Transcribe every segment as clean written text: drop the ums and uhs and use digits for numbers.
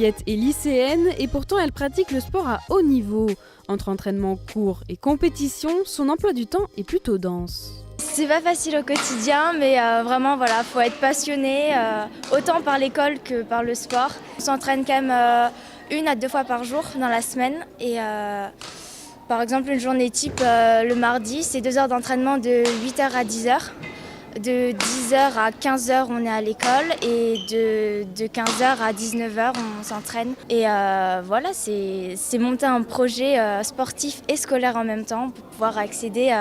Juliette est lycéenne et pourtant elle pratique le sport à haut niveau. Entre entraînement, cours et compétition, son emploi du temps est plutôt dense. C'est pas facile au quotidien, mais vraiment, voilà, faut être passionné, autant par l'école que par le sport. On s'entraîne quand même 1 à 2 fois par jour dans la semaine. Et par exemple, une journée type le mardi, c'est 2 heures d'entraînement de 8h à 10h. De 10h à 15h, on est à l'école et de 15h à 19h, on s'entraîne. Et voilà, c'est monter un projet sportif et scolaire en même temps pour pouvoir accéder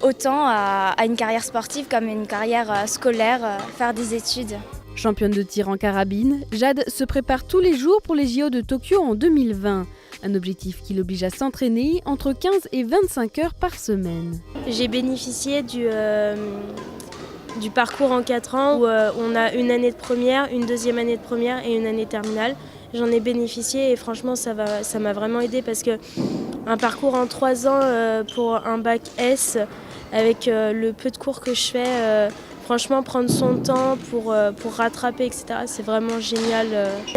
autant à une carrière sportive comme une carrière scolaire, faire des études. Championne de tir en carabine, Jade se prépare tous les jours pour les JO de Tokyo en 2020. Un objectif qui l'oblige à s'entraîner entre 15 et 25 heures par semaine. J'ai bénéficié du parcours en 4 ans où on a une année de première, une deuxième année de première et une année terminale. J'en ai bénéficié et franchement ça m'a vraiment aidé parce que un parcours en 3 ans pour un bac S avec le peu de cours que je fais, franchement prendre son temps pour rattraper, etc. c'est vraiment génial.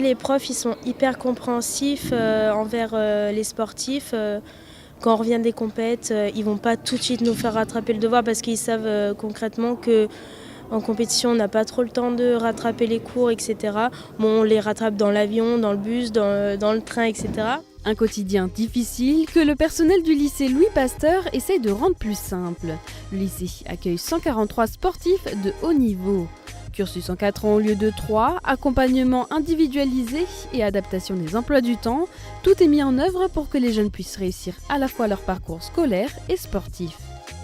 Les profs ils sont hyper compréhensifs envers les sportifs. Quand on revient des compètes, ils vont pas tout de suite nous faire rattraper le devoir parce qu'ils savent concrètement qu'en compétition, on n'a pas trop le temps de rattraper les cours, etc. Bon, on les rattrape dans l'avion, dans le bus, dans le train, etc. Un quotidien difficile que le personnel du lycée Louis Pasteur essaye de rendre plus simple. Le lycée accueille 143 sportifs de haut niveau. Cursus en 4 ans au lieu de 3, accompagnement individualisé et adaptation des emplois du temps, tout est mis en œuvre pour que les jeunes puissent réussir à la fois leur parcours scolaire et sportif.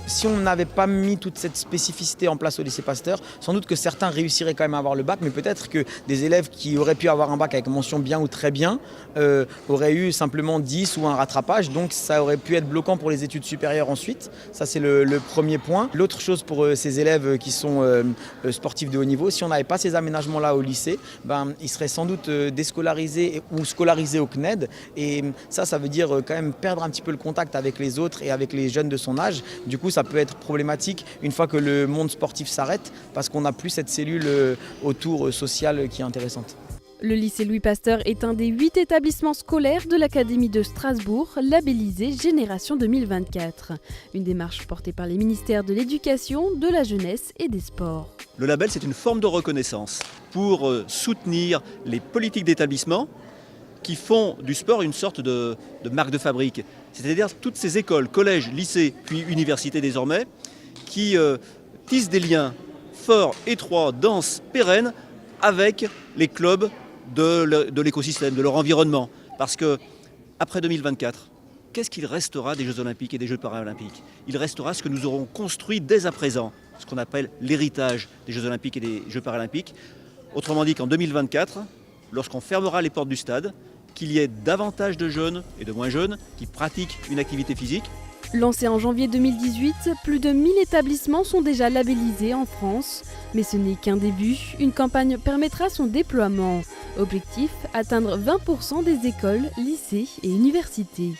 Si on n'avait pas mis toute cette spécificité en place au lycée Pasteur, sans doute que certains réussiraient quand même à avoir le bac, mais peut-être que des élèves qui auraient pu avoir un bac avec mention bien ou très bien auraient eu simplement 10 ou un rattrapage, donc ça aurait pu être bloquant pour les études supérieures ensuite. Ça c'est le premier point. L'autre chose pour ces élèves qui sont sportifs de haut niveau, si on n'avait pas ces aménagements-là au lycée, ils seraient sans doute déscolarisés ou scolarisés au CNED, et ça veut dire quand même perdre un petit peu le contact avec les autres et avec les jeunes de son âge. Du coup, ça peut être problématique une fois que le monde sportif s'arrête parce qu'on n'a plus cette cellule autour sociale qui est intéressante. Le lycée Louis Pasteur est un des 8 établissements scolaires de l'Académie de Strasbourg, labellisé Génération 2024. Une démarche portée par les ministères de l'Éducation, de la Jeunesse et des Sports. Le label, c'est une forme de reconnaissance pour soutenir les politiques d'établissement qui font du sport une sorte de marque de fabrique. C'est-à-dire toutes ces écoles, collèges, lycées, puis universités désormais, qui tissent des liens forts, étroits, denses, pérennes avec les clubs de l'écosystème, de leur environnement. Parce que après 2024, qu'est-ce qu'il restera des Jeux Olympiques et des Jeux Paralympiques? Il restera ce que nous aurons construit dès à présent, ce qu'on appelle l'héritage des Jeux Olympiques et des Jeux Paralympiques. Autrement dit qu'en 2024, lorsqu'on fermera les portes du stade, qu'il y ait davantage de jeunes et de moins jeunes qui pratiquent une activité physique. Lancé en janvier 2018, plus de 1000 établissements sont déjà labellisés en France. Mais ce n'est qu'un début, une campagne permettra son déploiement. Objectif, atteindre 20% des écoles, lycées et universités.